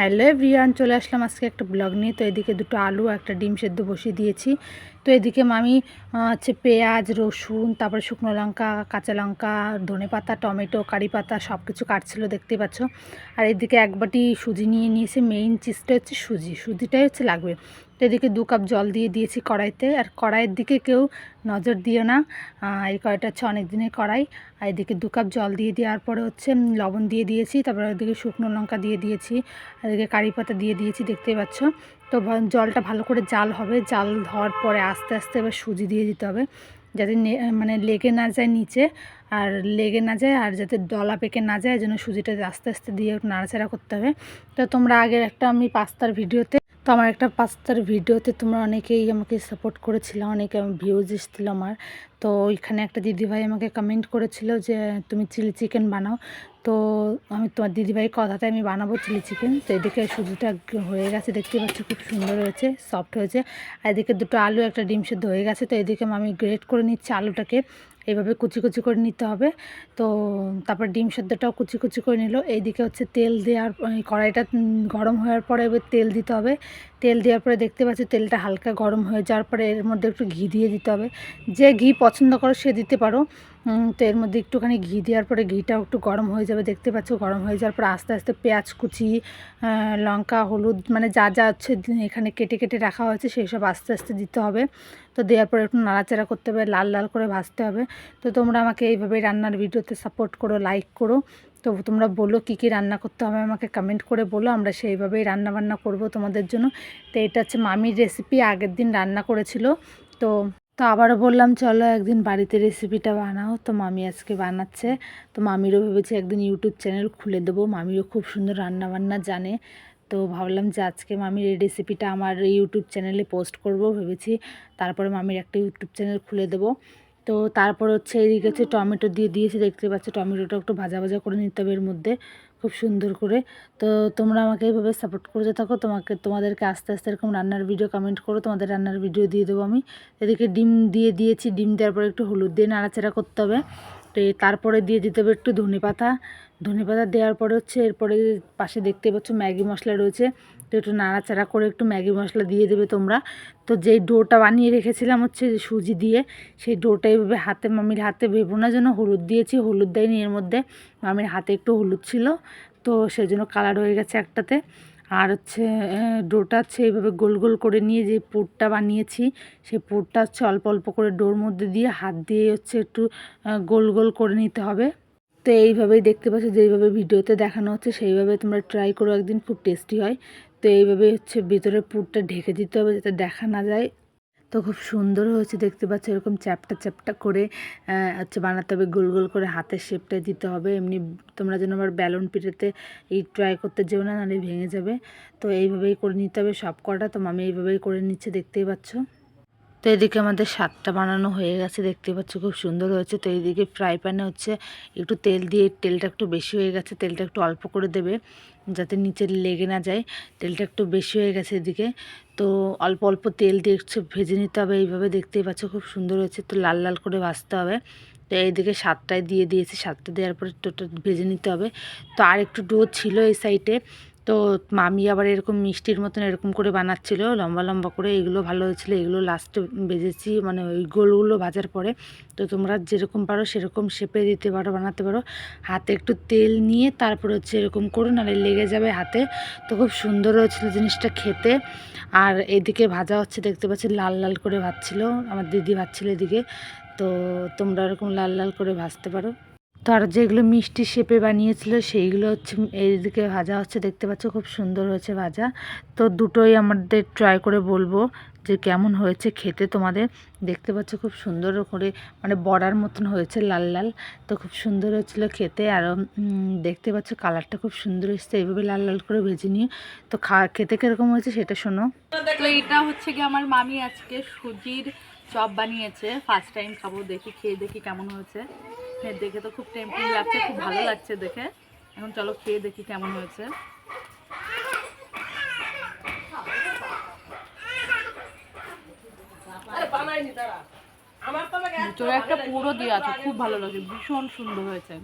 Hello everyone, চলে আসলাম আজকে একটা ব্লগ নিয়ে। তো এদিকে দুটো আলু একটা ডিম সেদ্ধ বসিয়ে দিয়েছি। তো এদিকে মামি হচ্ছে পেঁয়াজ, রসুন, তারপরে শুকনো লঙ্কা, কাঁচা লঙ্কা, ধনেপাতা, টমেটো, কারি পাতা সব কিছু কাটছিল, দেখতে পাচ্ছ। আর এদিকে এক বাটি সুজি নিয়ে নিয়েছে। মেইন চিজটা হচ্ছে সুজিটাই হচ্ছে লাগবে। তো এদিকে 2 কাপ জল দিয়ে দিয়েছি কড়াইতে। আর কড়াইয়ের দিকে কেউ নজর দিও না, এই কড়াইটা হচ্ছে অনেক দিনের কড়াই। আর এদিকে 2 কাপ জল দিয়ে দেওয়ার পরে হচ্ছে লবণ দিয়ে দিয়েছি, তারপরে ওদিকে শুকনো লঙ্কা দিয়ে দিয়েছি, আর এদিকে কারি পাতা দিয়ে দিয়েছি, দেখতেই পাচ্ছ। তো জলটা ভালো করে জাল হবে, জাল হওয়ার পরে আস্তে আস্তে এবার সুজি দিয়ে দিতে হবে, যাতে মানে লেগে না যায় নিচে, আর লেগে না যায়, আর যাতে দলা পেকে না যায়, এই জন্য সুজিটা আস্তে আস্তে দিয়ে নাড়াচাড়া করতে হবে। তো তোমরা আগের একটা আমি পাস্তার ভিডিওতে আমার একটা পাস্তার ভিডিওতে তোমরা অনেকেই আমাকে সাপোর্ট করেছিল, অনেকে ভিউজ এসেছিল আমার। তো ওইখানে একটা দিদিভাই আমাকে কমেন্ট করেছিল যে তুমি চিলি চিকেন বানাও। তো আমি তোমার দিদিভাইয়ের কথাতে আমি বানাবো চিলি চিকেন। তো এদিকে সুজিটা হয়ে গেছে, দেখতে পাচ্ছি খুব সুন্দর হয়েছে, সফট হয়েছে। আর এদিকে দুটো আলু একটা ডিম সেদ্ধ হয়ে গেছে। তো এদিকে আমি গ্রেট করে নিচ্ছি আলুটাকে, এইভাবে কুচি কুচি করে নিতে হবে। তো তারপর ডিম সেদ্ধটাও কুচি কুচি করে নিল। এইদিকে হচ্ছে তেল দেওয়ার, কড়াইটা গরম হওয়ার পরে এবার তেল দিতে হবে। তেল দেওয়ার পরে দেখতে পাচ্ছি তেলটা হালকা গরম হয়ে যাওয়ার পরে এর মধ্যে একটু ঘি দিয়ে দিতে হবে। যে ঘি পছন্দ করো সে দিতে পারো। তো এর মধ্যে একটুখানি ঘি দেওয়ার পরে ঘিটাও একটু গরম হয়ে যাবে, দেখতে পাচ্ছ। গরম হয়ে যাওয়ার পরে আস্তে আস্তে পেঁয়াজ কুচি, লঙ্কা, হলুদ, মানে যা যা হচ্ছে এখানে কেটে কেটে রাখা হয়েছে সেই সব আস্তে আস্তে দিতে হবে। তো দেওয়ার পরে একটু নাড়াচাড়া করতে হবে, লাল লাল করে ভাজতে হবে। তো তোমরা আমাকে এইভাবে রান্নার ভিডিওতে সাপোর্ট করো, লাইক করো। তো তোমরা বলো কী কী রান্না করতে হবে, আমাকে কমেন্ট করে বলো, আমরা সেইভাবেই রান্না বান্না করব তোমাদের জন্য। তো এটা হচ্ছে মামির রেসিপি, আগের দিন রান্না করেছিল। তো তো আবারও বললাম চলো একদিন বাড়িতে রেসিপিটা বানাও। তো মামি আজকে বানাচ্ছে। তো মামিরও ভেবেছি একদিন ইউটিউব চ্যানেল খুলে দেবো, মামিরও খুব সুন্দর রান্না বান্না জানে। তো ভাবলাম যে আজকে মামির এই রেসিপিটা আমার ইউটিউব চ্যানেলে পোস্ট করব ভেবেছি। তারপরে মামির একটা ইউটিউব চ্যানেল খুলে দেবো। তো তারপর হচ্ছে এদিকে হচ্ছে টমেটো দিয়ে দিয়েছি, দেখতে পাচ্ছি। টমেটোটা একটু ভাজা ভাজা করে নিতে হবে এর মধ্যে খুব সুন্দর করে। তো তোমরা আমাকে এইভাবে সাপোর্ট করতে থাকো, তোমাদেরকে আস্তে আস্তে এরকম রান্নার ভিডিও কমেন্ট করো, তোমাদের রান্নার ভিডিও দিয়ে দেবো আমি। এদিকে ডিম দিয়ে দিয়েছি, ডিম দেওয়ার পরে একটু হলুদ দিয়ে নাড়াচাড়া করতে হবে। তো তারপরে দিয়ে দিতে হবে একটু ধনেপাতা দেওয়ার পরে হচ্ছে এরপরে পাশে দেখতে পাচ্ছ ম্যাগি মশলা রয়েছে। তো একটু নাড়াচাড়া করে একটু ম্যাগি মশলা দিয়ে দেবে তোমরা। তো যেই ডোটা বানিয়ে রেখেছিলাম হচ্ছে সুজি দিয়ে, সেই ডোটা এইভাবে হাতে, মামির হাতে ভেবো না যেন হলুদ দিয়েছি, হলুদ দেয়নি এর মধ্যে, মামির হাতে একটু হলুদ ছিল, তো সেই জন্য কালার হয়ে গেছে একটাতে। আর হচ্ছে ডোটা হচ্ছে এইভাবে গোল গোল করে নিয়ে যে পুরটা বানিয়েছি, সেই পুরটা হচ্ছে অল্প অল্প করে ডোর মধ্যে দিয়ে হাত দিয়ে হচ্ছে একটু গোল গোল করে নিতে হবে। তো এইভাবেই দেখতে পাচ্ছ, যেইভাবে ভিডিওতে দেখানো হচ্ছে সেইভাবে তোমরা ট্রাই করো একদিন, খুব টেস্টি হয়। তো এইভাবে হচ্ছে ভিতরে পুরটা ঢেকে দিতে হবে যাতে দেখা না যায়। তো খুব সুন্দর হয়েছে, দেখতে পাচ্ছ। এরকম চ্যাপটা চ্যাপটা করে হচ্ছে বানাতে হবে, গোল গোল করে হাতের শেপটা দিতে হবে। এমনি তোমরা যেন আবার ব্যালন পিঠাতে এই ট্রাই করতে যেও না, নাহলে ভেঙে যাবে। তো এইভাবেই করে নিতে হবে সব কটা। তো আমি এইভাবেই করে নিচ্ছে, দেখতেই পাচ্ছ। তো এদিকে আমাদের 7টা বানানো হয়ে গেছে, দেখতে পাচ্ছ খুব সুন্দর হয়েছে। তো এইদিকে ফ্রাই প্যানে হচ্ছে একটু তেল দিয়ে, তেলটা একটু বেশি হয়ে গেছে, তেলটা একটু অল্প করে দেবে যাতে নিচে লেগে না যায়। তেলটা একটু বেশি হয়ে গেছে এদিকে। তো অল্প অল্প তেল দিয়ে একটু ভেজে নিতে হবে, এইভাবে দেখতেই পাচ্ছ খুব সুন্দর হয়েছে। তো লাল লাল করে ভাজতে হবে। তো এইদিকে 7টায় দিয়ে দিয়েছি, 7টা দেওয়ার পরে টোটা ভেজে নিতে হবে। তো আর একটু ডো ছিল এই সাইডে। তো মামি আবার এরকম মিষ্টির মতন এরকম করে বানাচ্ছিল লম্বা লম্বা করে, এগুলো ভালো হয়েছিলো। এগুলো লাস্টে ভেজেছি, মানে ওই গোলগুলো ভাজার পরে। তো তোমরা যেরকম পারো সেরকম শেপে দিতে পারো, বানাতে পারো। হাতে একটু তেল নিয়ে তারপর হচ্ছে এরকম করো, নাহলে লেগে যাবে হাতে। তো খুব সুন্দর হয়েছিল জিনিসটা খেতে। আর এদিকে ভাজা হচ্ছে, দেখতে পাচ্ছি লাল লাল করে ভাজছিল আমার দিদি, ভাজছিল এদিকে। তো তোমরা এরকম লাল লাল করে ভাজতে পারো। তো আর যেগুলো মিষ্টি শেপে বানিয়েছিল সেইগুলো হচ্ছে এইদিকে ভাজা হচ্ছে, দেখতে পাচ্ছ খুব সুন্দর হয়েছে ভাজা। তো দুটোই আমাদের ট্রাই করে বলবো যে কেমন হয়েছে খেতে তোমাদের। দেখতে পাচ্ছ খুব সুন্দর করে, মানে বড়ার মতন হয়েছে, লাল লাল। তো খুব সুন্দর হয়েছিল খেতে। আর দেখতে পাচ্ছ কালারটা খুব সুন্দর এসেছে, এইভাবে লাল লাল করে ভেজে নিয়ে। তো খেতে কীরকম হয়েছে সেটা শোনো। তো এটা হচ্ছে কি আমার মামি আজকে সুজির চপ বানিয়েছে, ফার্স্ট টাইম খাবো, দেখি খেয়ে দেখি কেমন হয়েছে। দেখে তো খুব টেম্পটিং লাগছে, খুব ভালো লাগছে দেখে। এখন চলো খেয়ে দেখি কেমন হয়েছে। ভিতরে একটা পুরো দিয়ে আছে, খুব ভালো লাগছে, ভীষণ সুন্দর হয়েছে।